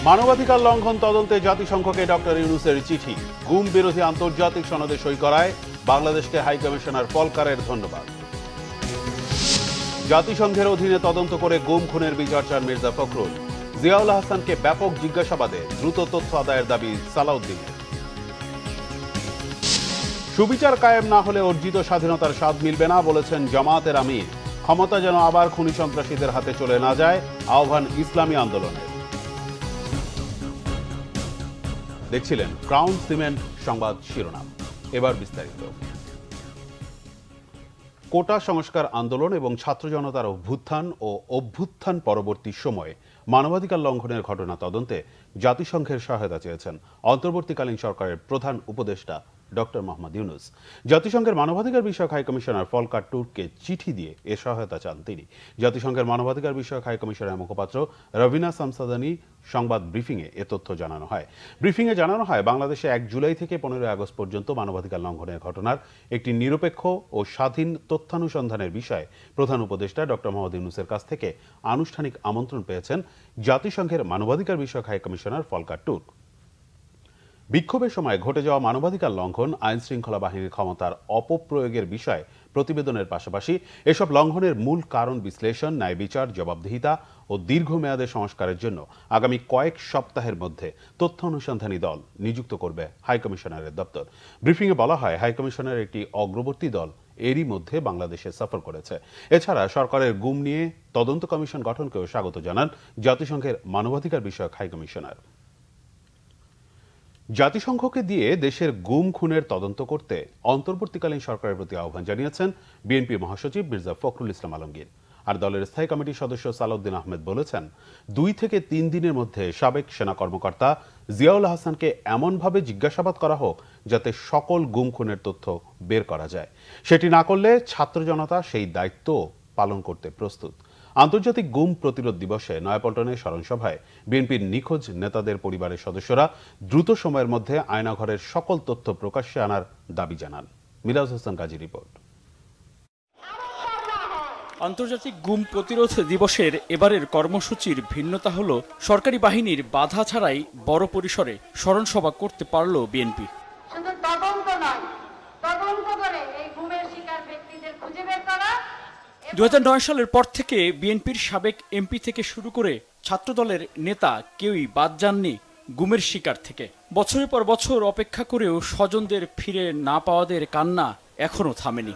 মানবাধিকার লঙ্ঘন তদন্তে জাতিসংঘকে ডক্টর ইউনূসের চিঠি। গুম বিরোধী আন্তর্জাতিক সনদে সই করায় বাংলাদেশকে হাইকমিশনার ফলকারের ধন্যবাদ। জাতিসংঘের অধীনে তদন্ত করে গুম খুনের বিচার চান মির্জা ফখরুল। জিয়াউল হাসানকে ব্যাপক জিজ্ঞাসাবাদে দ্রুত তথ্য আদায়ের দাবি সালাউদ্দিনের। সুবিচার কায়েম না হলে অর্জিত স্বাধীনতার স্বাদ মিলবে না বলেছেন জামায়াতের আমির। ক্ষমতা যেন আবার খুনি সন্ত্রাসীদের হাতে চলে না যায়, আহ্বান ইসলামী আন্দোলনের। দেখছিলেন ক্রাউন সিমেন্ট সংবাদ শিরোনাম, এবার বিস্তারিত। কোটা সংস্কার আন্দোলন এবং ছাত্র জনতার অভ্যুত্থান পরবর্তী সময়ে মানবাধিকার লঙ্ঘনের ঘটনা তদন্তে জাতিসংঘের সহায়তা চেয়েছেন অন্তর্বর্তীকালীন সরকারের প্রধান উপদেষ্টা ডক্টর মোহাম্মদ ইউনূস। জাতিসংঘের মানবাধিকার বিষয়ক হাইকমিশনার ফলকার টুর্ককে চিঠি দিয়ে এ সহায়তা চান তিনি। জাতিসংঘের মানবাধিকার বিষয়ক হাইকমিশনের মুখপাত্র রবিনা সামসাদানি সংবাদ ব্রিফিংয়ে এ তথ্য জানানো হয়। ব্রিফিংয়ে জানানো হয়, বাংলাদেশে 1 জুলাই থেকে 15 আগস্ট পর্যন্ত মানবাধিকার লঙ্ঘনের ঘটনার একটি নিরপেক্ষ ও স্বাধীন তথ্যানুসন্ধানের বিষয়ে প্রধান উপদেষ্টা ডক্টর মোহাম্মদ ইউনূসের কাছ থেকে আনুষ্ঠানিক আমন্ত্রণ পেয়েছেন জাতিসংঘের মানবাধিকার বিষয়ক হাইকমিশনার ফলকার টুর্ক। বিক্ষোভের সময় ঘটে যাওয়া মানবাধিকার লঙ্ঘন, আইন শৃঙ্খলা বাহিনীর ক্ষমতার অপপ্রয়োগের বিষয়ে প্রতিবেদনের পাশাপাশি এসব লঙ্ঘনের মূল কারণ বিশ্লেষণ, ন্যায় বিচার, জবাবদিহিতা ও দীর্ঘমেয়াদে সংস্কারের জন্য আগামী কয়েক সপ্তাহের মধ্যে তথ্য অনুসন্ধানী দল নিযুক্ত করবে হাইকমিশনারের দপ্তর। ব্রিফিংয়ে বলা হয়, হাইকমিশনারের একটি অগ্রবর্তী দল এরই মধ্যে বাংলাদেশে সফর করেছে। এছাড়া সরকারের গুম নিয়ে তদন্ত কমিশন গঠনকেও স্বাগত জানান জাতিসংঘের মানবাধিকার বিষয়ক হাইকমিশনার। জাতিসংঘকে দিয়ে দেশের গুম খুনের তদন্ত করতে অন্তর্বর্তীকালীন সরকারের প্রতি আহ্বান জানিয়েছেন বিএনপি মহাসচিব মির্জা ফখরুল ইসলাম আলমগীর। আর দলের স্থায়ী কমিটির সদস্য সালাউদ্দিন আহমেদ বলেছেন, 2 থেকে 3 দিনের মধ্যে সাবেক সেনা কর্মকর্তা জিয়াউল হাসানকে এমনভাবে জিজ্ঞাসাবাদ করা হোক যাতে সকল গুম খুনের তথ্য বের করা যায়। সেটি না করলে ছাত্র জনতা সেই দায়িত্ব পালন করতে প্রস্তুত। আন্তর্জাতিক গুম প্রতিরোধ দিবসে নয়াপল্টনে স্মরণসভায় বিএনপির নিখোঁজ নেতাদের পরিবারের সদস্যরা দ্রুত সময়ের মধ্যে আয়নাঘরের সকল তথ্য প্রকাশ্যে আনার দাবি জানান। মিরাজ হোসেন কাজী রিপোর্ট। আন্তর্জাতিক গুম প্রতিরোধ দিবসের এবারের কর্মসূচির ভিন্নতা হল, সরকারি বাহিনীর বাধা ছাড়াই বড় পরিসরে স্মরণসভা করতে পারল বিএনপি। শুধু তদন্ত নয়, তদন্ত করে এই গুমের শিকার ব্যক্তিদের খুঁজে বের করা। 2009 সালের পর থেকে বিএনপির সাবেক এমপি থেকে শুরু করে ছাত্রদলের নেতা কেউই বাদ যাননি গুমের শিকার থেকে। বছরের পর বছর অপেক্ষা করেও স্বজনদের ফিরে না পাওয়াদের কান্না এখনো থামেনি।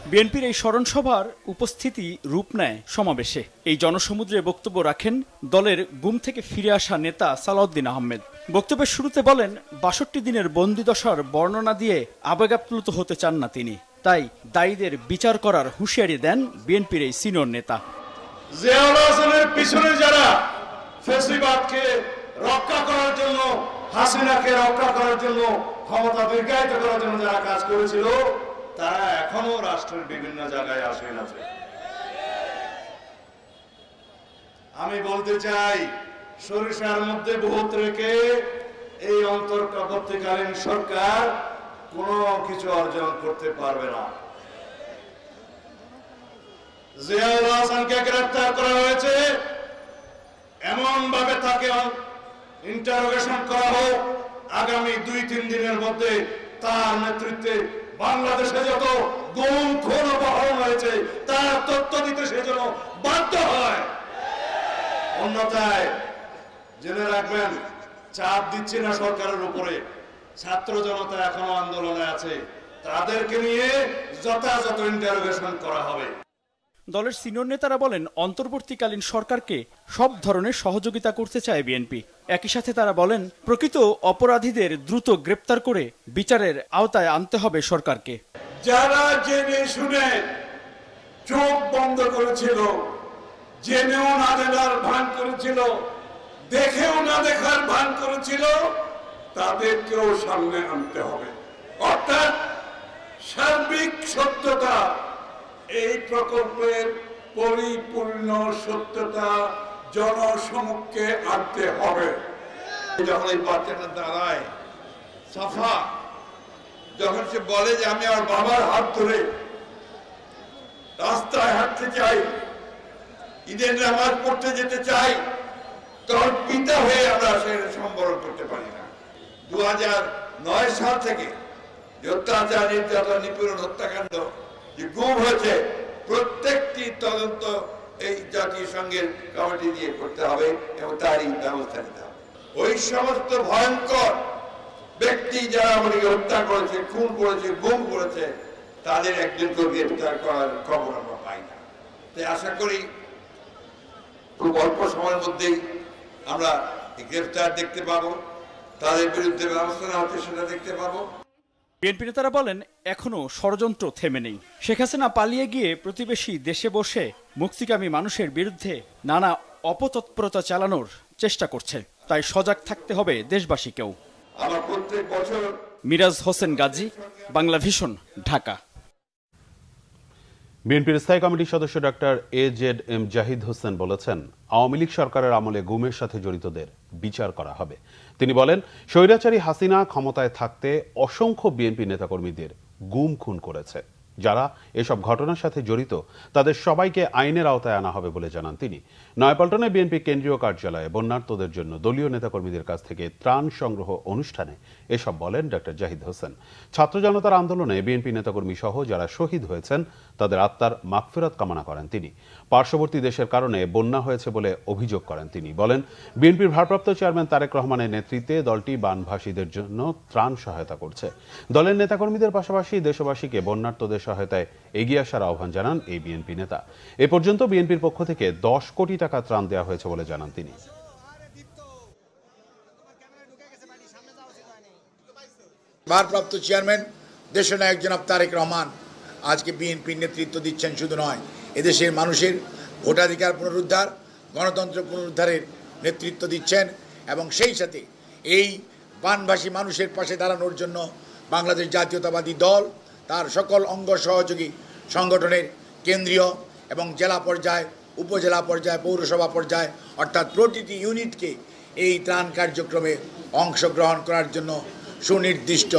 বিএনপির এই স্মরণসভার উপস্থিতি রূপ নেয় সমাবেশে। এই জনসমুদ্রে বক্তব্য রাখেন দলের গুম থেকে ফিরে আসা নেতা সালাউদ্দিন আহমেদ। বক্তব্যের শুরুতে বলেন, 62 দিনের বন্দিদশার বর্ণনা দিয়ে আবেগাপ্লুত হতে চান না তিনি। তাই দায়ীদের বিচার করার হুঁশিয়ারি দেন বিএনপির এই সিনিয়র নেতা। জিয়াউল হাসানের পিছনে যারা ফ্যাসিবাদকে রক্ষা করার জন্য, হাসিনাকে রক্ষা করার জন্য, ক্ষমতা দীর্ঘায়িত করার জন্য যারা কাজ করেছিল, তারা এখনো রাষ্ট্রের বিভিন্ন জায়গায় আসীন আছে। আমি বলতে চাই, সরিষার মধ্যে ভূত রেখে এই অন্তর্বর্তীকালীন সরকার কোনো কিছু অর্জন করতে পারবে না। জিয়াউল হাসানকে গ্রেফতার করা হয়েছে, এমন ভাবে তাকে ইন্টারোগেশন করা হোক, আগামী 2-3 দিনের মধ্যে তার নেতৃত্বে বাংলাদেশে যত গুম খুন অপহরণ হয়েছে তার তথ্য দিতে সেজন্য বাধ্য হয়। অন্যথায় জেনে রাখবেন, চাপ দিচ্ছে না সরকারের উপরে, ছাত্র জনতা এখনো আন্দোলনে আছে, তাদেরকে নিয়ে যথাযথ ইন্টারোগেশন করা হবে। দলের সিনিয়র নেতারা বলেন, অন্তর্বর্তীকালীন সরকারকে সব ধরনের সহযোগিতা করতে চায় বিএনপি। একই সাথে তারা বলেন, প্রকৃত অপরাধীদের দ্রুত গ্রেপ্তার করে বিচারের আওতায় আনতে হবে সরকারকে। যারা জেনে শুনে চোখ বন্ধ করেছিল, জেনেও না জানার ভান করেছিল, দেখেও না দেখার ভান করেছিল, তাদেরকেও সামনে আনতে হবে। অর্থাৎ সার্বিক সত্যতা, এই প্রকল্পের পরিপূর্ণ সত্যতা জনসমক্ষে আনতে হবে। যখন এই বাচ্চাটা দাঁড়ায় সাফা, যখন সে বলে যে আমি আমার বাবার হাত ধরে রাস্তায় হাঁটতে চাই, ঈদের নামাজ পড়তে যেতে চাই, তখন পিতা আসে সম্বরণ করতে পারি না। 2009 সাল থেকে যে অত্যাচার, নির্যাতন, নিপীড়ন, হত্যাকাণ্ড যে গুম হয়েছে, প্রত্যেকটি তদন্ত এই জাতিসংঘের কমিটি দিয়ে করতে হবে এবং তারই ব্যবস্থা নিতে হবে। ওই সমস্ত ভয়ঙ্কর ব্যক্তি যারা আমাদেরকে হত্যা করেছে, খুন করেছে, গুম করেছে, তাদের একজনকে গ্রেফতার করার খবর আমরা পাই না। তাই আশা করি খুব অল্প সময়ের মধ্যেই আমরা গ্রেফতার দেখতে পাবো, তাদের বিরুদ্ধে ব্যবস্থা নেওয়া হচ্ছে সেটা দেখতে পাবো। বিএনপি নেতারা বলেন, এখনো ষড়যন্ত্র থেমে নেই। শেখ হাসিনা পালিয়ে গিয়ে প্রতিবেশী দেশে বসে মুক্তিকামী মানুষের বিরুদ্ধে নানা অপতৎপরতা চালানোর চেষ্টা করছে। তাই সজাগ থাকতে হবে দেশবাসীকেও। আমার প্রত্যেক বছর। মিরাজ হোসেন গাজী, বাংলা ভিশন, ঢাকা। বিএনপির স্থায়ী কমিটির সদস্য ডক্টর AZM জাহিদ হোসেন বলেছেন, আওয়ামী লীগ সরকারের আমলে গুমের সাথে জড়িতদের বিচার করা হবে। তিনি বলেন, স্বৈরাচারী হাসিনা ক্ষমতায় থাকতে অসংখ্য বিএনপি নেতাকর্মীদের গুম খুন করেছে। যারা এসব ঘটনার সাথে জড়িত তাদের সবাইকে আইনের আওতায় আনা হবে বলে জানান তিনি। নয়াপল্টনে বিএনপি কেন্দ্রীয় কার্যালয়ে বন্যার্তদের জন্য দলীয় নেতাকর্মীদের কাছ থেকে ত্রাণ সংগ্রহ অনুষ্ঠানে এসব বলেন ডক্টর জাহিদ হোসেন। ছাত্র জনতার আন্দোলনে বিএনপি নেতাকর্মী সহ যারা শহীদ হয়েছেন তাদের আত্মার মাগফিরাত কামনা করেন তিনি। পার্শ্ববর্তী দেশের কারণে বন্যা হয়েছে বলে অভিযোগ করেন তিনি। বলেন, বিএনপির ভারপ্রাপ্ত চেয়ারম্যান তারেক রহমানের নেতৃত্বে দলটি বানভাসীদের জন্য ত্রাণ সহায়তা করছে। দলের নেতাকর্মীদের পাশাপাশি দেশবাসীকে বন্যার্তদের সহায়তায় এগিয়ে আসার আহ্বান জানান এই বিএনপি নেতা। এ পর্যন্ত বিএনপির পক্ষ থেকে 10 কোটি টাকা ত্রাণ দেওয়া হয়েছে বলে জানান তিনি। ভারপ্রাপ্ত চেয়ারম্যান দেশনায়ক জনাব তারেক রহমান আজকে বিএনপির নেতৃত্ব দিচ্ছেন। শুধু নয়, এদেশের মানুষের ভোটাধিকার পুনরুদ্ধার, গণতন্ত্র পুনরুদ্ধারের নেতৃত্ব দিচ্ছেন এবং সেই সাথে এই বানভাসী মানুষের পাশে দাঁড়ানোর জন্য বাংলাদেশ জাতীয়তাবাদী দল তার সকল অঙ্গ সহযোগী সংগঠনের কেন্দ্রীয় এবং জেলা পর্যায়ে, উপজেলা পর্যায়ে, পৌরসভা পর্যায়ে অর্থাৎ প্রতিটি ইউনিটকে এই ত্রাণ কার্যক্রমে অংশগ্রহণ করার জন্য সুনির্দিষ্ট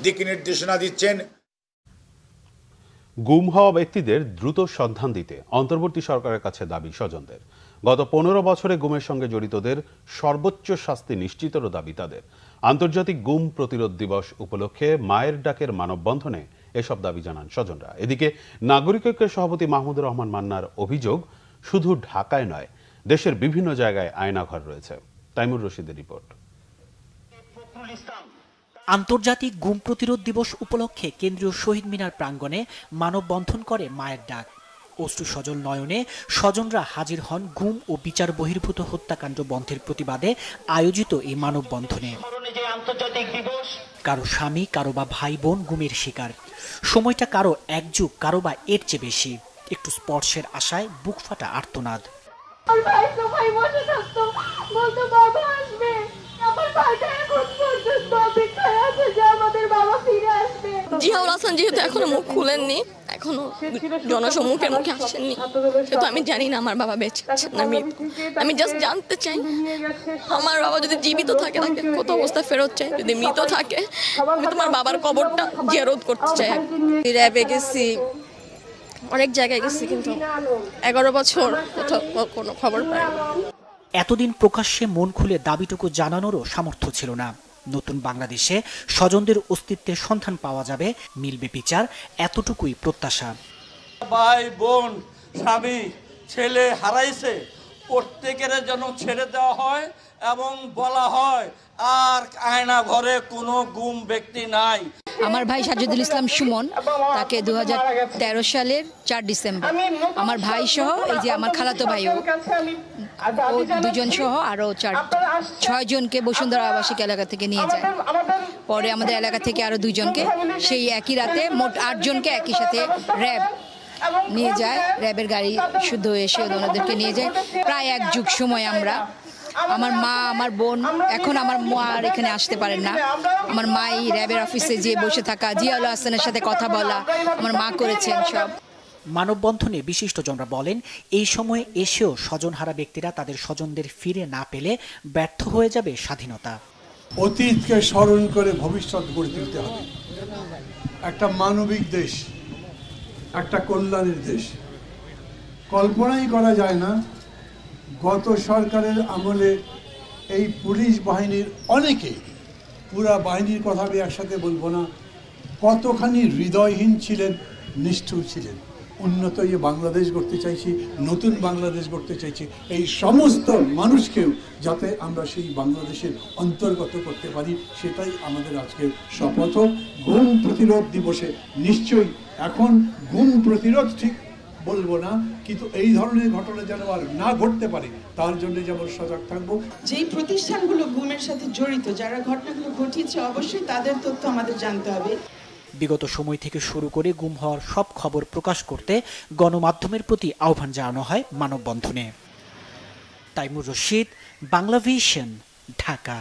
দিক নির্দেশনা দিচ্ছেন। গুম হওয়া ব্যক্তিদের দ্রুত সন্ধান দিতে অন্তর্বর্তী সরকারের কাছে দাবি স্বজনদের। গত 15 বছরে গুমের সঙ্গে জড়িতদের সর্বোচ্চ শাস্তি নিশ্চিতেরও দাবি তাদের। আন্তর্জাতিক গুম প্রতিরোধ দিবস উপলক্ষে মায়ের ডাকের মানববন্ধনে এসব দাবি জানান স্বজনরা। এদিকে নাগরিক ঐক্যের সভাপতি মাহমুদুর রহমান মান্নার অভিযোগ, শুধু ঢাকায় নয়, দেশের বিভিন্ন জায়গায় আয়নাঘর রয়েছে। তাইমুর রশিদের রিপোর্ট। আন্তর্জাতিক গুম প্রতিরোধ দিবস উপলক্ষে কেন্দ্রীয় শহীদ মিনার প্রাঙ্গণে মানববন্ধন করে মায়ের ডাক। অশ্রু সজল নয়নে স্বজনরা হাজির হন গুম ও বিচার বহির্ভূত হত্যাকাণ্ড বন্ধের প্রতিবাদে আয়োজিত এই মানববন্ধনে। কারো স্বামী, কারো বা ভাই বোন গুমের শিকার। সময়টা কারো এক যুগ, কারো বা এর চেয়ে বেশি। একটু স্পর্শের আশায় বুক ফাটা আর্তনাদ। জিয়াউল হাসান যেহেতু এখনো মুখ খুলেননি, এখনো জনসম্মুখের মুখে আসেননি, সেহেতু আমি জানি না আমার বাবা বেঁচে আছেন না মৃত। আমি জাস্ট জানতে চাই আমার বাবা যদি জীবিত থাকে তাকে কত অবস্থা ফেরত চাই, যদি মৃত থাকে আমি তোমার বাবার কবরটা জিয়ারত করতে চাই। র্যাবে গেছি, অনেক জায়গায় গেছি, কিন্তু 11 বছর কোনো খবর পাই। এতদিন প্রকাশ্যে মন খুলে দাবিটুকু জানানোরও সামর্থ্য ছিল না। নতুন বাংলাদেশে স্বজনদের অস্তিত্বের সন্ধান পাওয়া যাবে, মিলবে বিচার, এতটুকুই প্রত্যাশা। ভাই বোন, স্বামী, ছেলে হারাইছে, প্রত্যেকের জন্য ছেড়ে দেওয়া হয় এবং বলা হয় আর আয়না ঘরে কোনো গুম ব্যক্তি নাই। আমার ভাই সাজ্জাদুল ইসলাম সুমন, তাকে 2013 সালের 4 ডিসেম্বর আমার ভাই সহ, এই যে আমার খালাতো ভাইও, ও দুজন সহ আরো 6 জনকে বসুন্ধরা আবাসিক এলাকা থেকে নিয়ে যায়। পরে আমাদের এলাকা থেকে আরো 2 জনকে, সেই একই রাতে মোট 8 জনকে একই সাথে র্যাব নিয়ে যায়। র্যাবের গাড়ি শুদ্ধ এসে ওনাদেরকে নিয়ে যায়। প্রায় 1 যুগ সময় আমরা, আমার মা, আমার বোন, এখন আমার মা আর এখানে আসতে পারেন না। আমার মাই র্যাবের অফিসে গিয়ে বসে থাকা, জিয়াউল হাসানের সাথে কথা বলা আমার মা করেছেন সব। মানববন্ধনে বিশিষ্টজনরা বলেন, এই সময়ে এসেও স্বজনহারা ব্যক্তিরা তাদের স্বজনদের ফিরে না পেলে ব্যর্থ হয়ে যাবে স্বাধীনতা। অতীতকে স্মরণ করে ভবিষ্যৎ গড়ে তুলতে হবে। একটা মানবিক দেশ, একটা কল্যাণের দেশ। কল্পনাই করা যায় না গত সরকারের আমলে এই পুলিশ বাহিনীর অনেকে, পুরা বাহিনীর কথা আমি একসাথে বলবো না, কতখানি হৃদয়হীন ছিলেন, নিষ্ঠুর ছিলেন। উন্নত বাংলাদেশ গড়তে চাইছি, নতুন বাংলাদেশ গড়তে চাইছি, এই সমস্ত মানুষকেও যাতে আমরা সেই বাংলাদেশের অন্তর্গত করতে পারি, সেটাই আমাদের আজকের শপথ। গুম প্রতিরোধ দিবসে নিশ্চয়ই এখন গুম প্রতিরোধ ঠিক বলবো না, কিন্তু এই ধরনের ঘটনা যেন আর না ঘটতে পারে তার জন্য যেমন সজাগ থাকবো। যেই প্রতিষ্ঠানগুলো গুমের সাথে জড়িত, যারা ঘটনাগুলো ঘটিয়েছে, অবশ্যই তাদের তথ্য আমাদের জানতে হবে। বিগত সময় থেকে শুরু করে গুম হওয়ার সব খবর প্রকাশ করতে গণমাধ্যমের প্রতি আহ্বান জানানো হয় মানববন্ধনে। তাইমুর রশিদ, বাংলাভিশন, ঢাকা।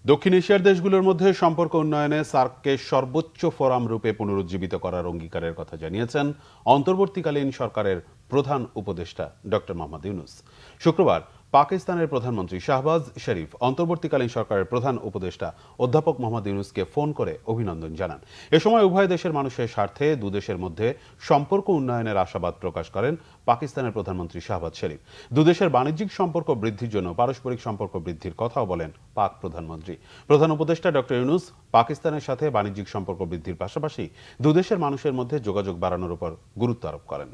দক্ষিণ এশিয়ার দেশগুলোর মধ্যে সম্পর্ক উন্নয়নে সার্ককে সর্বোচ্চ ফোরাম রূপে পুনরুজ্জীবিত করার অঙ্গীকারের কথা জানিয়েছেন অন্তর্বর্তীকালীন সরকারের প্রধান উপদেষ্টা ডক্টর মোহাম্মদ ইউনূস। শুক্রবার পাকিস্তানের প্রধানমন্ত্রী শাহবাজ শরীফ অন্তর্বর্তীকালীন সরকারের প্রধান উপদেষ্টা অধ্যাপক মোহাম্মদ ইউনূসকে ফোন করে অভিনন্দন জানান। এ সময় উভয় দেশের মানুষের স্বার্থে দুদেশের মধ্যে সম্পর্ক উন্নয়নের আশাবাদ প্রকাশ করেন পাকিস্তানের প্রধানমন্ত্রী শাহবাজ শরীফ। দুদেশের বাণিজ্যিক সম্পর্ক বৃদ্ধির জন্য পারস্পরিক সম্পর্ক বৃদ্ধির কথাও বলেন পাক প্রধানমন্ত্রী। প্রধান উপদেষ্টা ডক্টর ইউনূস পাকিস্তানের সাথে বাণিজ্যিক সম্পর্ক বৃদ্ধির পাশাপাশি দুদেশের মানুষের মধ্যে যোগাযোগ বাড়ানোর উপর গুরুত্ব আরোপ করেন।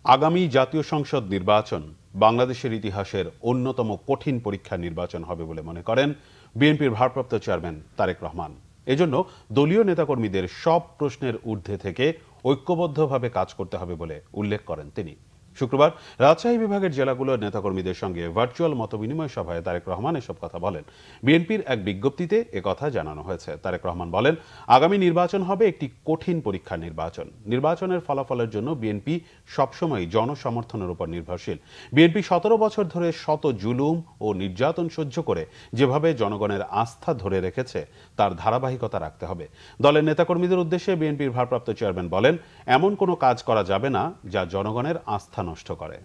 আগামী জাতীয় সংসদ নির্বাচন বাংলাদেশের ইতিহাসের অন্যতম কঠিন পরীক্ষা নির্বাচন হবে বলে মনে করেন বিএনপির ভারপ্রাপ্ত চেয়ারম্যান তারেক রহমান। এজন্য দলীয় নেতাকর্মীদের সব প্রশ্নের ঊর্ধ্বে থেকে ঐক্যবদ্ধভাবে কাজ করতে হবে বলে উল্লেখ করেন তিনি। শুক্রবার রাজশাহী বিভাগের জেলাগুলোর নেতাকর্মীদের সঙ্গে ভার্চুয়াল মতবিনিময় সভায় তারেক রহমান এসব কথা বলেন। বিএনপির এক বিজ্ঞপ্তিতে একথা জানানো হয়েছে। তারেক রহমান বলেন, আগামী নির্বাচন হবে একটি কঠিন পরীক্ষা নির্বাচন। নির্বাচনের ফলাফলের জন্য বিএনপি সবসময় জনসমর্থনের উপর নির্ভরশীল। বিএনপি 17 বছর ধরে শত জুলুম ও নির্যাতন সহ্য করে যেভাবে জনগণের আস্থা ধরে রেখেছে তার ধারাবাহিকতা রাখতে হবে। দলের নেতাকর্মীদের উদ্দেশ্যে বিএনপির ভারপ্রাপ্ত চেয়ারম্যান বলেন, এমন কোনো কাজ করা যাবে না যা জনগণের আস্থা নষ্ট করে।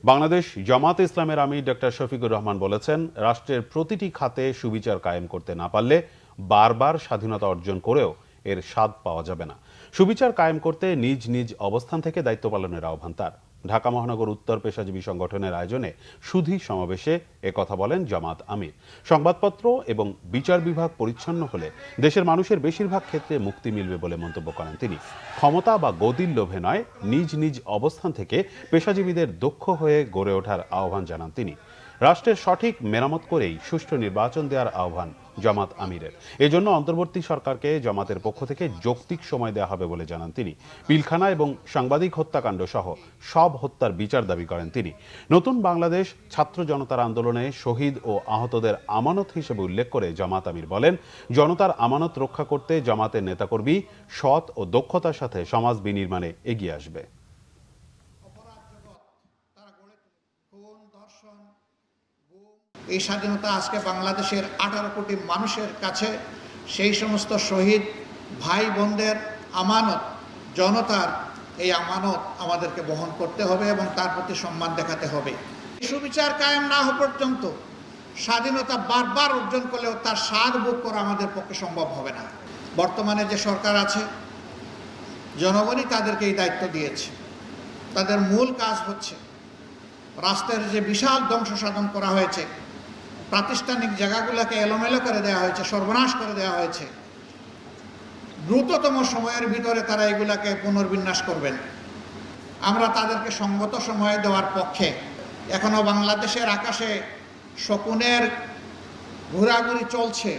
বাংলাদেশ জামায়াতে ইসলামের আমির ডক্টর শফিকুর রহমান বলেছেন, রাষ্ট্রের প্রতিটি খাতে সুবিচার কায়েম করতে না পারলে বারবার স্বাধীনতা অর্জন করেও এর স্বাদ পাওয়া যাবে না। সুবিচার কায়েম করতে নিজ নিজ অবস্থান থেকে দায়িত্ব পালনের আহ্বান তার। ঢাকা মহানগর উত্তর পেশাজীবী সংগঠনের আয়োজনে সুধী সমাবেশে একথা বলেন জামাত আমির। সংবাদপত্র এবং বিচার বিভাগ পরিচ্ছন্ন হলে দেশের মানুষের বেশিরভাগ ক্ষেত্রে মুক্তি মিলবে বলে মন্তব্য করেন তিনি। ক্ষমতা বা গদির লোভে নয়, নিজ নিজ অবস্থান থেকে পেশাজীবীদের দক্ষ হয়ে গড়ে ওঠার আহ্বান জানান তিনি। রাষ্ট্রের সঠিক মেরামত করেই সুষ্ঠু নির্বাচন দেওয়ার আহ্বান জামাত আমিরের। এজন্য অন্তর্বর্তী সরকারকে জামাতের পক্ষ থেকে যৌক্তিক সময় দেওয়া হবে বলে জানান তিনি। পিলখানা এবং সাংবাদিক হত্যাকাণ্ড সহ সব হত্যার বিচার দাবি করেন তিনি। নতুন বাংলাদেশ ছাত্র জনতার আন্দোলনে শহীদ ও আহতদের আমানত হিসেবে উল্লেখ করে জামাত আমির বলেন, জনতার আমানত রক্ষা করতে জামাতের নেতাকর্মী সৎ ও দক্ষতার সাথে সমাজ বিনির্মাণে এগিয়ে আসবে। এই স্বাধীনতা আজকে বাংলাদেশের 18 কোটি মানুষের কাছে সেই সমস্ত শহীদ ভাই বোনদের আমানত, জনতার এই আমানত আমাদেরকে বহন করতে হবে এবং তার প্রতি সম্মান দেখাতে হবে। সুবিচার কায়েম না হওয়া পর্যন্ত স্বাধীনতা বারবার অর্জন করলেও তার স্বাদ ভোগ করা আমাদের পক্ষে সম্ভব হবে না। বর্তমানে যে সরকার আছে, জনগণই তাদেরকে এই দায়িত্ব দিয়েছে। তাদের মূল কাজ হচ্ছে রাষ্ট্রের যে বিশাল ধ্বংস সাধন করা হয়েছে, প্রাতিষ্ঠানিক জায়গাগুলোকে এলোমেলো করে দেওয়া হয়েছে, সর্বনাশ করে দেওয়া হয়েছে, দ্রুততম সময়ের ভিতরে তারা এগুলাকে পুনর্বিন্যাস করবেন। আমরা তাদেরকে সঙ্গত সময় দেওয়ার পক্ষে। এখনো বাংলাদেশের আকাশে শকুনের ঘোরাঘুরি চলছে,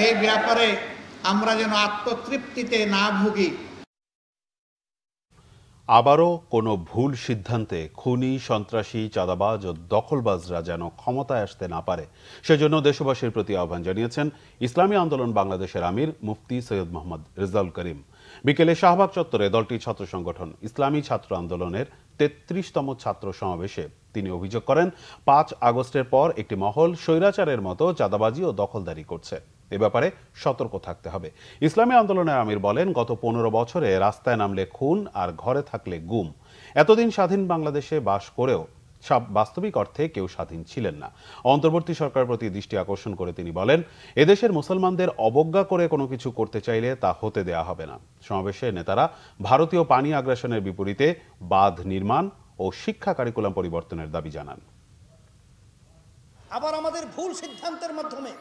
এই ব্যাপারে আমরা যেন আত্মতৃপ্তিতে না ভুগি। আবারও কোনো ভুল সিদ্ধান্তে খুনি, সন্ত্রাসী, চাঁদাবাজ ও দখলবাজরা যেন ক্ষমতায় আসতে না পারে, সেজন্য দেশবাসীর প্রতি আহ্বান জানিয়েছেন ইসলামী আন্দোলন বাংলাদেশের আমির মুফতি সৈয়দ মোহাম্মদ রেজাউল করিম। বিকেলে শাহবাগ চত্বরে দলটির ছাত্র সংগঠন ইসলামী ছাত্র আন্দোলনের 33তম ছাত্র সমাবেশে তিনি অভিযোগ করেন, 5 আগস্টের পর একটি মহল স্বৈরাচারের মতো চাঁদাবাজি ও দখলদারি করছে। এ ব্যাপারে সতর্ক থাকতে হবে। ইসলামী আন্দোলনের আমির বলেন, গত 15 বছরে রাস্তায় নামলে খুন আর ঘরে থাকলে গুম। এতদিন স্বাধীন বাংলাদেশে বাস করেও বাস্তবিক অর্থে কেউ স্বাধীন ছিলেন না। অন্তর্বর্তী সরকারের প্রতি দৃষ্টি আকর্ষণ করে তিনি বলেন, এদেশের মুসলমানদের অবজ্ঞা করে কোনো কিছু করতে চাইলে তা হতে দেয়া হবে না। সমাবেশে নেতারা ভারতীয় পানি আগ্রাসনের বিপরীতে বাঁধ নির্মাণ ও শিক্ষা কারিকুলাম পরিবর্তনের দাবি জানান। আবার আমাদের ভুল সিদ্ধান্তের মাধ্যমে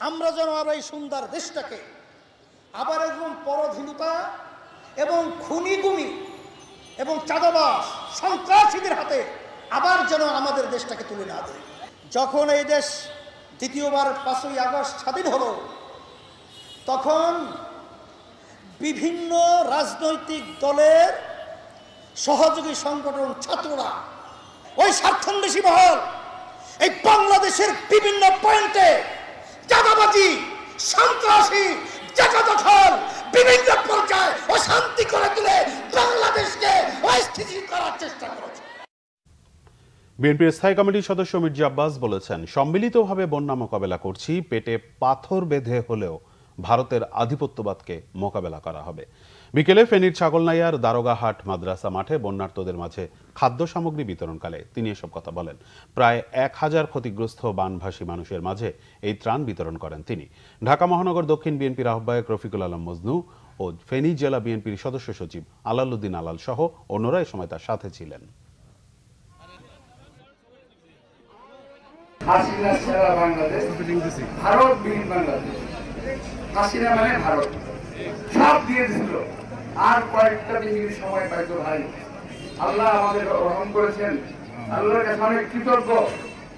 আমরা যেন এই সুন্দর দেশটাকে আবার একদম পরাধীনতা এবং খুনি-গুমি এবং চাঁদাবাজ সন্ত্রাসীদের হাতে আবার যেন আমাদের দেশটাকে তুলে না দেয়। যখন এই দেশ দ্বিতীয়বার 5ই আগস্ট স্বাধীন হলো, তখন বিভিন্ন রাজনৈতিক দলের সহযোগী সংগঠন ছাত্ররা, ওই স্বার্থান্বেষী মহল এই বাংলাদেশের বিভিন্ন পয়েন্টে চাঁদাবাজি, সন্ত্রাসী, জায়গা দখল, বিভিন্ন পর্যায়ে অশান্তি করে তুলে বাংলাদেশকে অস্থিতিশীল করার চেষ্টা করেছে। বিএনপির স্থায়ী কমিটির সদস্য মির্জা আব্বাস বলেছেন, সম্মিলিতভাবে বন্যা মোকাবেলা করছি, পেটে পাথর বেঁধে হলেও ভারতের আধিপত্যবাদকে মোকাবেলা করা হবে। বিকেলে ফেনীর ছাগলনাইয়ার দারোগাহাট মাদ্রাসা মাঠে বন্যার্তদের মাঝে খাদ্য সামগ্রী বিতরণকালে তিনি এসব কথা বলেন। প্রায় 1000 ক্ষতিগ্রস্ত বানভাসী মানুষের মাঝে এই ত্রাণ বিতরণ করেন তিনি। ঢাকা মহানগর দক্ষিণ বিএনপির আহ্বায়ক রফিকুল আলম মজনু ও ফেনী জেলা বিএনপির সদস্য সচিব আলালউদ্দিন আলাল সহ অন্যরা এ সময় তার সাথে ছিলেন। হাসিনা ছাড়া বাংলাদেশ, ভারত বিহীন বাংলাদেশ। হাসিনা মানে ভারত, সব দিয়ে দিছিল, আর কয়েকটা দিন সময় পাইতো ভাই। আল্লাহ আমাদের রহম করেছেন, আল্লাহর কাছে অনেক কৃতজ্ঞ।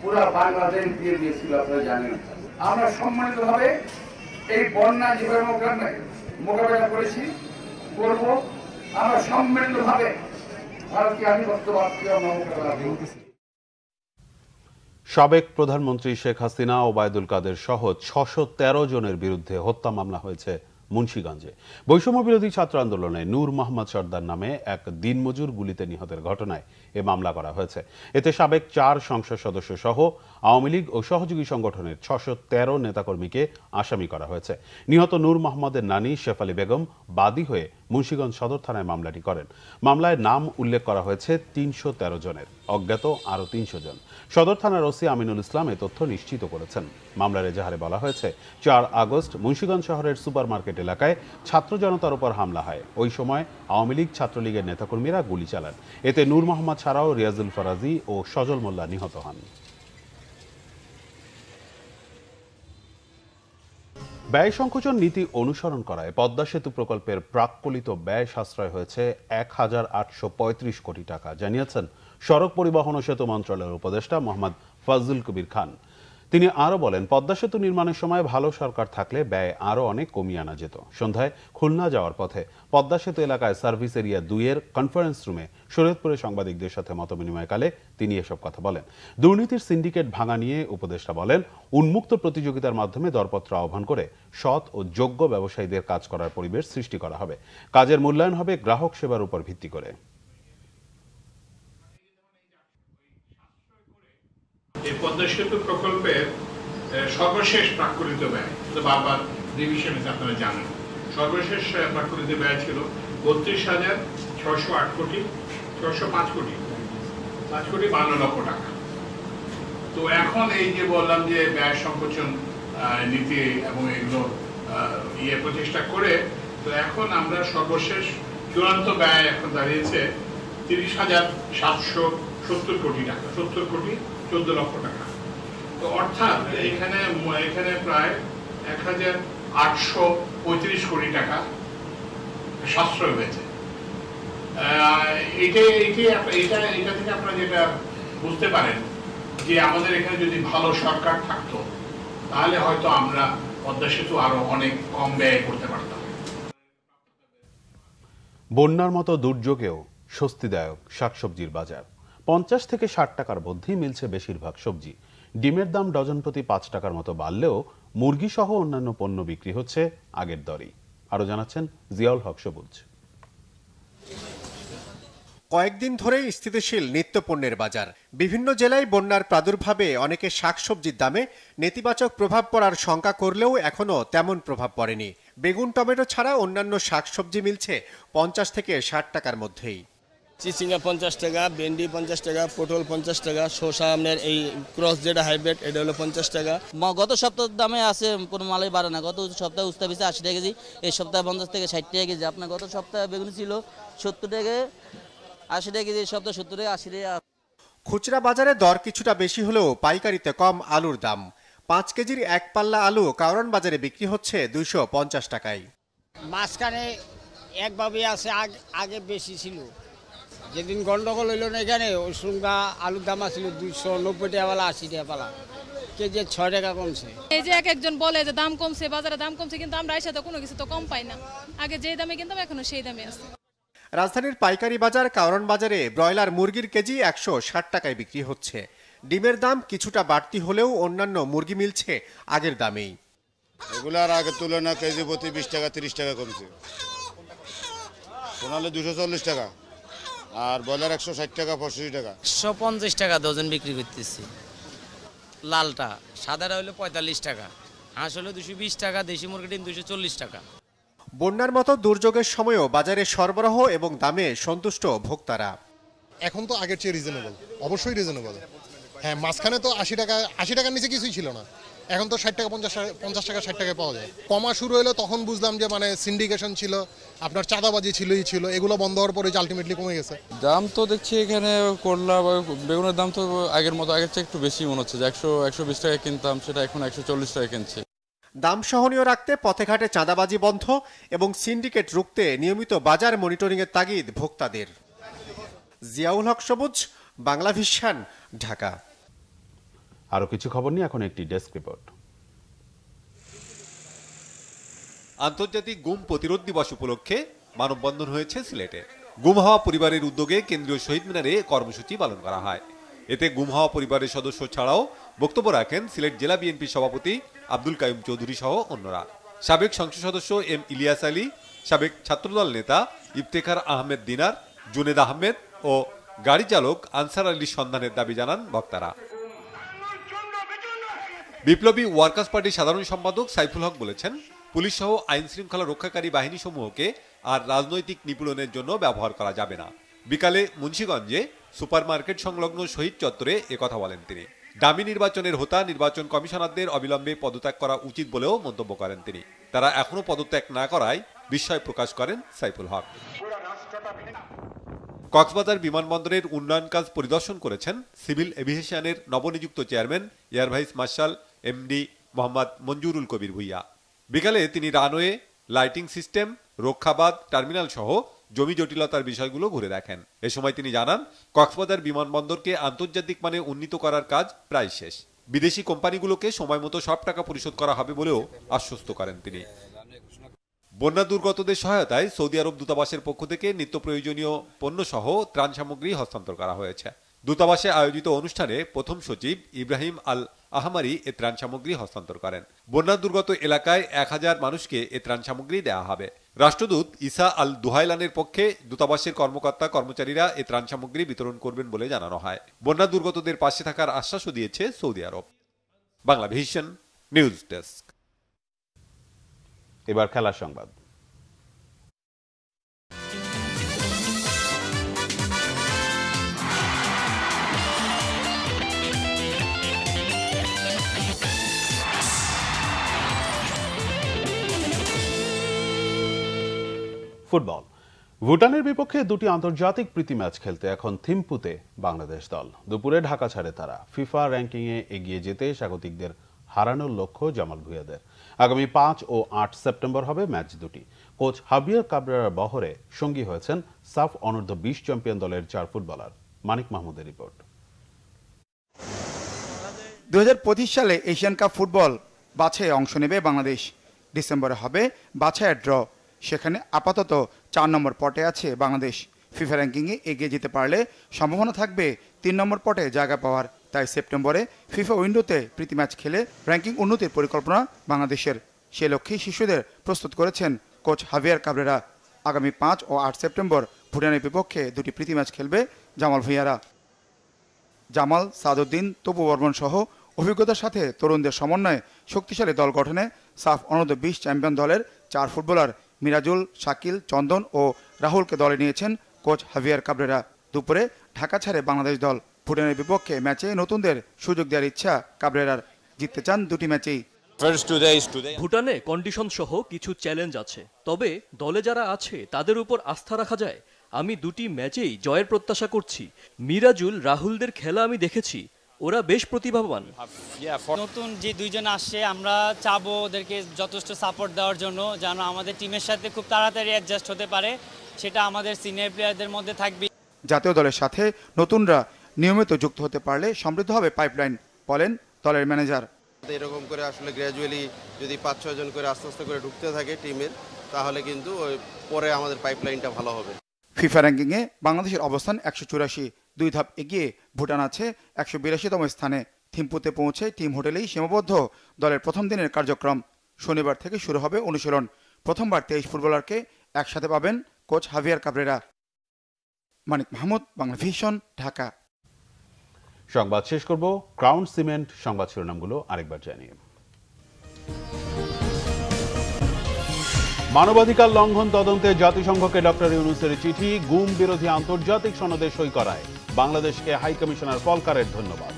পুরা বাংলাদেশ দিয়ে দিয়েছিল, আপনারা জানেন। আমরা সম্মানিত ভাবে এই বন্যা যেভাবে মোকাবেলা করেছি, করব। আমরা সম্মিলিত ভাবে ভারতকে আধিপত্যবাদকে আমরা মোকাবেলা করব। সাবেক প্রধানমন্ত্রী শেখ হাসিনা, ওবায়দুল কাদের সহ 613 জনের বিরুদ্ধে হত্যা মামলা হয়েছে মুন্সিগঞ্জে। বৈষম্য বিরোধী ছাত্র আন্দোলনে নূর মোহাম্মদ সর্দার নামে এক দিনমজুর গুলিতে নিহতের ঘটনায় এ মামলা করা হয়েছে। এতে সাবেক 4 সংসদ সদস্য সহ আওয়ামী লীগ ও সহযোগী সংগঠনের 613 নেতাকর্মীকে আসামি করা হয়েছে। নিহত নূর মোহাম্মদের নানি শেফালি বেগম বাদী হয়ে মুন্সিগঞ্জ সদর থানায় মামলাটি করেন। মামলায় নাম উল্লেখ করা হয়েছে 313 জনের, অজ্ঞাত আরও 300 জন। সদর থানার ওসি আমিনুল ইসলাম এ তথ্য নিশ্চিত করেছেন। মামলার এজাহারে বলা হয়েছে, 4 আগস্ট মুন্সিগঞ্জ শহরের সুপার মার্কেট এলাকায় ছাত্র জনতার উপর হামলা হয়। ওই সময় আওয়ামী লীগ, ছাত্রলীগের নেতাকর্মীরা গুলি চালান। এতে নূর মোহাম্মদ ছাড়াও রিয়াজুল ফরাজি ও সজল মোল্লা নিহত হন। ব্যয় সংকোচন নীতি অনুসরণ করায় পদ্মা সেতু প্রকল্পের প্রাক্কলিত ব্যয় সাশ্রয় হয়েছে 1835 কোটি টাকা, জানিয়েছেন সড়ক পরিবহন ও সেতু মন্ত্রণালয়ের উপদেষ্টা মোহাম্মদ ফাজলুল কবির খান। তিনি আরও বলেন, পদ্মা সেতু নির্মাণের সময় ভালো সরকার থাকলে ব্যয় আরও অনেক কমিয়ে আনা যেত। সন্ধ্যায় খুলনা যাওয়ার পথে পদ্মা সেতু এলাকায় সার্ভিস এরিয়া 2-এর কনফারেন্স রুমে শরীয়তপুরে সাংবাদিকদের সাথে মতবিনিময়কালে তিনি এসব কথা বলেন। দুর্নীতির সিন্ডিকেট ভাঙা নিয়ে উপদেষ্টা বলেন, উন্মুক্ত প্রতিযোগিতার মাধ্যমে দরপত্র আহ্বান করে সৎ ও যোগ্য ব্যবসায়ীদের কাজ করার পরিবেশ সৃষ্টি করা হবে। কাজের মূল্যায়ন হবে গ্রাহক সেবার উপর ভিত্তি করে। এই পদ্মা সেতু প্রকল্পের সর্বশেষ প্রাক্কলিত ব্যয় বারবার রিভিশনে আপনারা জানেন, সর্বশেষ প্রাক্কলিত ব্যয় ছিল 32,608 কোটি 605 কোটি 52 লক্ষ টাকা। তো এখন এই যে বললাম যে ব্যয় সংকোচন নীতি এবং এগুলো প্রচেষ্টা করে, তো এখন আমরা সর্বশেষ চূড়ান্ত ব্যয় এখন দাঁড়িয়েছে 30,770 কোটি টাকা, 70 কোটি 14 লক্ষ টাকা। তো অর্থাৎ এখানে প্রায় 1,835 কোটি টাকা সাশ্রয় হয়েছে। এটা থেকে আপনারা যেটা বুঝতে পারেন যে আমাদের এখানে যদি ভালো সরকার থাকতো তাহলে হয়তো আমরা পদ্মা সেতু আরো অনেক কম ব্যয় করতে পারতাম। বন্যার মতো দুর্যোগেও স্বস্তিদায়ক শাকসবজির বাজার। 50 থেকে 60 টাকার মধ্যেই মিলছে বেশিরভাগ সবজি। ডিমের দাম ডজন প্রতি 5 টাকার মতো বাড়লেও মুরগি সহ অন্যান্য পণ্য বিক্রি হচ্ছে আগের দরেই। আরো জানাচ্ছেন জিয়াউল হক সবুজ। কয়েকদিন ধরে স্থিতিশীল নিত্যপণ্যের বাজার। বিভিন্ন জেলায় বন্যার প্রাদুর্ভাবে অনেকে শাকসবজির দামে নেতিবাচক প্রভাব পড়ার শঙ্কা করলেও এখনো তেমন প্রভাব পড়েনি। বেগুন, টমেটো ছাড়া অন্যান্য শাকসবজি মিলছে 50 থেকে 60 টাকার মধ্যেই। চিচিঙ্গা 50 টাকা, ভেন্ডি 50 টাকা, পটল 50 টাকা, শসা আপনার এই ক্রস যেটা হাইব্রিড এটা হলো 50 টাকা। গত সপ্তাহের দামে আছে, কোনো মালই বাড়ে না। গত সপ্তাহে উস্তা পিছে 80 টাকা কেজি, এই সপ্তাহে 50 থেকে 60 টাকা কেজি। আপনার গত সপ্তাহে বেগুন ছিল 70 টাকা, 80 টাকা কেজি, সব তো 70 টাকা 80 টাকা। খুচরা বাজারে দর কিছুটা বেশি হলেও পাইকারিতে কম আলুর দাম। 5 কেজির এক পাল্লা আলু কারওয়ান বাজারে বিক্রি হচ্ছে 250 টাকায়। মাঝখানে একভাবে আছে, আগে বেশি ছিল, যেদিন গন্ডগোল হইল না এখানে ওই সঙ্গে আলুর দাম ছিল 290 টাকা পালা, 80 টাকা পালা, কেজি 6 টাকা কমছে। এই যে একজন বলে যে দাম কমছে, বাজারে দাম কমছে, কিন্তু আমরা এসে তো কোনো কিছু তো কম পাই না। আগে যে দামে কিনতাম এখনো সেই দামে আছে। রাজধানীর পাইকারি বাজার কারওয়ান বাজারে ব্রয়লার মুরগির কেজি 160 টাকায় বিক্রি হচ্ছে। ডিমের দাম কিছুটা বাড়তি হলেও অন্যান্য মুরগি মিলছে আগের দামেই। এগুলার আগের তুলনা কেজি প্রতি 20 টাকা 30 টাকা কমছে। সোনালী 240 টাকা আর ব্রয়লার 160 টাকা 65 টাকা। 150 টাকা ডজন বিক্রি করতেছি। লালটা, সাদাটা হলো 45 টাকা, হাঁস হলো 220 টাকা, দেশি মুরগি ডিম 240 টাকা। বন্যার মতো দুর্যোগের সময়ও বাজারে সরবরাহ এবং দামে সন্তুষ্ট ভোক্তারা। এখন তো আগের চেয়ে রিজনেবল, অবশ্যই রিজনেবল। হ্যাঁ, মাঝখানে তো 80 টাকার নিচে কিছুই ছিল না, এখন তো 60 টাকা 50 টাকা 60 টাকায় পাওয়া যায়। কমা শুরু হলো তখন বুঝলাম যে মানে সিন্ডিকেশন ছিল, আপনার চাঁদাবাজি ছিল, এগুলো বন্ধ হওয়ার পরে আলটিমেটলি কমে গেছে। দাম তো দেখছি এখানে করলা বা বেগুনের দাম তো আগের মতো, আগের চেয়ে একটু বেশি মনে হচ্ছে। যে 120 টাকা কিনতাম সেটা এখন 140 টাকা কিনছে। দাম সহনীয় রাখতে পথে ঘাটে চাঁদাবাজি বন্ধ এবং সিন্ডিকেট রুখতে নিয়মিত বাজার মনিটরিংয়ের তাগিদ ভোক্তাদের। জিয়াউল হক সবুজ, বাংলা ভিশন, ঢাকা। আরো কিছু খবর নিয়ে এখন একটি ডেস্ক রিপোর্ট। আন্তর্জাতিক গুম প্রতিরোধ দিবস উপলক্ষে মানববন্ধন হয়েছে সিলেটে। গুম হওয়া পরিবারের উদ্যোগে কেন্দ্রীয় শহীদ মিনারে কর্মসূচি পালন করা হয়। এতে গুম হওয়া পরিবারের সদস্য ছাড়াও বক্তব্য রাখেন সিলেট জেলা বিএনপি সভাপতি আব্দুল কাইয়ুম চৌধুরী সহ অন্যরা। সাবেক সংসদ সদস্য এম ইলিয়াস আলী, সাবেক ছাত্রদল নেতা ইফতেখার আহমেদ দিনার, জুনেদ আহমেদ ও গাড়ি চালক আনসার আলীর সন্ধানের দাবি জানান বক্তারা। বিপ্লবী ওয়ার্কার্স পার্টির সাধারণ সম্পাদক সাইফুল হক বলেছেন, পুলিশ সহ আইন শৃঙ্খলা রক্ষাকারী বাহিনী সমূহকে আর রাজনৈতিক নিপীড়নের জন্য ব্যবহার করা যাবে না। বিকালে মুন্সিগঞ্জে সুপারমার্কেট সংলগ্ন শহীদ চত্বরে একথা বলেন তিনি। ডামি নির্বাচনের হোতা নির্বাচন কমিশনারদের অবিলম্বে পদত্যাগ করা উচিত বলেও মন্তব্য করেন তিনি। তারা এখনো পদত্যাগ না করায় বিস্ময় প্রকাশ করেন সাইফুল হক। কক্সবাজার বিমানবন্দরের উন্নয়ন কাজ পরিদর্শন করেছেন সিভিল এভিয়েশনের নবনিযুক্ত chairman air vice marshal MD Mohammad Monjurul Kabir Bhuiyan. বিকালে তিনি রানওয়ে, লাইটিং সিস্টেম, রক্ষাবাদ, টার্মিনাল সহ জমি জটিলতার বিষয়গুলো ঘুরে দেখেন। এ সময় তিনি জানান, কক্সবাজার বিমানবন্দরকে আন্তর্জাতিক মানে উন্নীত করার কাজ প্রায় শেষ। বিদেশি কোম্পানিগুলোকে সময় মতো সব টাকা পরিশোধ করা হবে বলেও আশ্বস্ত করেন তিনি। বন্যা দুর্গতদের সহায়তায় সৌদি আরব দূতাবাসের পক্ষ থেকে নিত্য প্রয়োজনীয় পণ্য সহ ত্রাণ সামগ্রী হস্তান্তর করা হয়েছে। দূতাবাসে আয়োজিত অনুষ্ঠানে প্রথম সচিব ইব্রাহিম আল আহমারি এ ত্রাণ সামগ্রী হস্তান্তর করেন। বন্যা দুর্গত এলাকায় 1000 মানুষকে এ ত্রাণ সামগ্রী দেওয়া হবে। রাষ্ট্রদূত ইসা আল দুহাইলানের পক্ষে দূতাবাসের কর্মকর্তা কর্মচারীরা এ ত্রাণ সামগ্রী বিতরণ করবেন বলে জানানো হয়। বন্যা দুর্গতদের পাশে থাকার আশ্বাসও দিয়েছে সৌদি আরব। Bangla Vision news desk. এবার খেলার সংবাদ। ফুটবল। ভুটানের বিপক্ষে দুটি আন্তর্জাতিক প্রীতি ম্যাচ খেলতে এখন থিম্পুতে বাংলাদেশ দল। দুপুরে ঢাকা ছাড়ে তারা। ফিফা র্যাঙ্কিংয়ে এগিয়ে যেতে স্বাগতিকদের হারানোর লক্ষ্য জামাল ভুঁইয়াদের। আগামী 5 ও 8 সেপ্টেম্বর হবে ম্যাচ দুটি। কোচ হাবিয়ার কাবরেরার বহরে সঙ্গী হয়েছেন সাফ অনূর্ধ্ব 20 চ্যাম্পিয়ন দলের 4 ফুটবলার। মানিক মাহমুদের রিপোর্ট। 2025 সালে এশিয়ান কাপ ফুটবল বাছাইয়ে অংশ নেবে বাংলাদেশ। ডিসেম্বরে হবে বাছাইয়ের ড্র। সেখানে আপাতত 4 নম্বর পটে আছে বাংলাদেশ। ফিফা র্যাঙ্কিংয়ে এগিয়ে যেতে পারলে সম্ভাবনা থাকবে 3 নম্বর পটে জায়গা পাওয়ার। তাই সেপ্টেম্বরে ফিফা উইন্ডোতে প্রীতি ম্যাচ খেলে র্যাঙ্কিং উন্নতির পরিকল্পনা বাংলাদেশের। সে লক্ষ্যেই শিশুদের প্রস্তুত করেছেন কোচ হাবিয়ার কাবরেরা। আগামী 5 ও 8 সেপ্টেম্বর ভুটানের বিপক্ষে দুটি প্রীতি ম্যাচ খেলবে জামাল ভুঁইয়ারা। জামাল, সাদউদ্দিন, তপু বর্মন সহ অভিজ্ঞতার সাথে তরুণদের সমন্বয়ে শক্তিশালী দল গঠনে সাফ অনূর্ধ্ব 20 চ্যাম্পিয়ন দলের 4 ফুটবলার মিরাজুল, শাকিল, চন্দন ও রাহুলকে দলে নিয়েছেন কোচ হাবিয়ার কাবরেরা। দুপুরে ঢাকা ছাড়ে বাংলাদেশ দল। ভুটানের বিপক্ষে ম্যাচে নতুনদের সুযোগ দেওয়ার ইচ্ছা কাবরেরার। জিততে চান দুটি ম্যাচেই। ভুটানে কন্ডিশন সহ কিছু চ্যালেঞ্জ আছে, তবে দলে যারা আছে তাদের উপর আস্থা রাখা যায়। আমি দুটি ম্যাচেই জয়ের প্রত্যাশা করছি। মিরাজুল, রাহুলদের খেলা আমি দেখেছি, ওরা বেশ প্রতিভাবান। নতুন যে দুইজন আসছে আমরা চাবো ওদেরকে যথেষ্ট সাপোর্ট দেওয়ার জন্য, যেন আমাদের টিমের সাথে খুব তাড়াতাড়ি অ্যাডজাস্ট হতে পারে, সেটা আমাদের সিনিয়র প্লেয়ারদের মধ্যে থাকবে। জাতীয় দলের সাথে নতুনরা নিয়মিত যুক্ত হতে পারলে সমৃদ্ধ হবে পাইপলাইন, বলেন দলের ম্যানেজার। এরকম করে আসলে গ্র্যাজুয়ালি যদি 5-6 জন করে আস্তে আস্তে করে ঢুকতে থাকে টিমের, তাহলে কিন্তু পরে আমাদের পাইপলাইনটা ভালো হবে। ফিফা র্যাঙ্কিংয়ে বাংলাদেশের অবস্থান 184, 2 ধাপ এগিয়ে ভুটান আছে 182তম স্থানে। থিম্পুতে পৌঁছে টিম হোটেলেই সীমাবদ্ধ দলের প্রথম দিনের কার্যক্রম। শনিবার থেকে শুরু হবে অনুশীলন। প্রথমবার 23 ফুটবলারকে একসাথে পাবেন কোচ হাভিয়ার কাবরেরা। মানিক মাহমুদ, বাংলা ভিশন, ঢাকা। সংবাদ শেষ করব ক্রাউন সিমেন্ট সংবাদ শিরোনামগুলো আরেকবার জানিয়ে। মানবাধিকার লঙ্ঘন তদন্তে জাতিসংঘকে ডক্টর ইউনূসের চিঠি, গুম বিরোধী আন্তর্জাতিক সনদে সই করায় বাংলাদেশকে হাই কমিশনার ফলকারের ধন্যবাদ।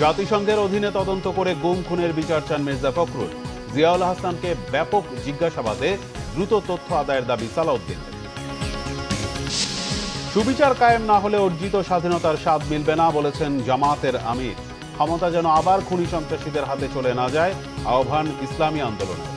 জাতিসংঘের অধীনে তদন্ত করে গুম খুনের বিচার চান মির্জা ফখরুল। জিয়াউল হাসানকে ব্যাপক জিজ্ঞাসাবাদে দ্রুত তথ্য আদায়ের দাবি সালাউদ্দিন। সুবিচার কায়েম না হলে অর্জিত স্বাধীনতার স্বাদ মিলবে না, বলেছেন জামায়াতের আমির। ক্ষমতা যেন আবার খুনি সন্ত্রাসীদের হাতে চলে না যায়, আহ্বান ইসলামী আন্দোলনের।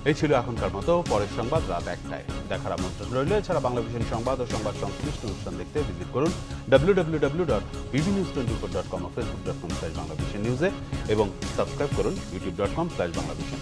এই ছিল এখনকার মতো। পরের সংবাদ রাত 1টায় দেখার আমন্ত্রণ রইল। এছাড়া বাংলা ভিশন সংবাদ ও সংবাদ সংশ্লিষ্ট অনুষ্ঠান দেখতে ভিজিট করুন www.bbnews24.com ও facebook.com/banglavishnnews এবং সাবস্ক্রাইব করুন youtube.com/banglavision।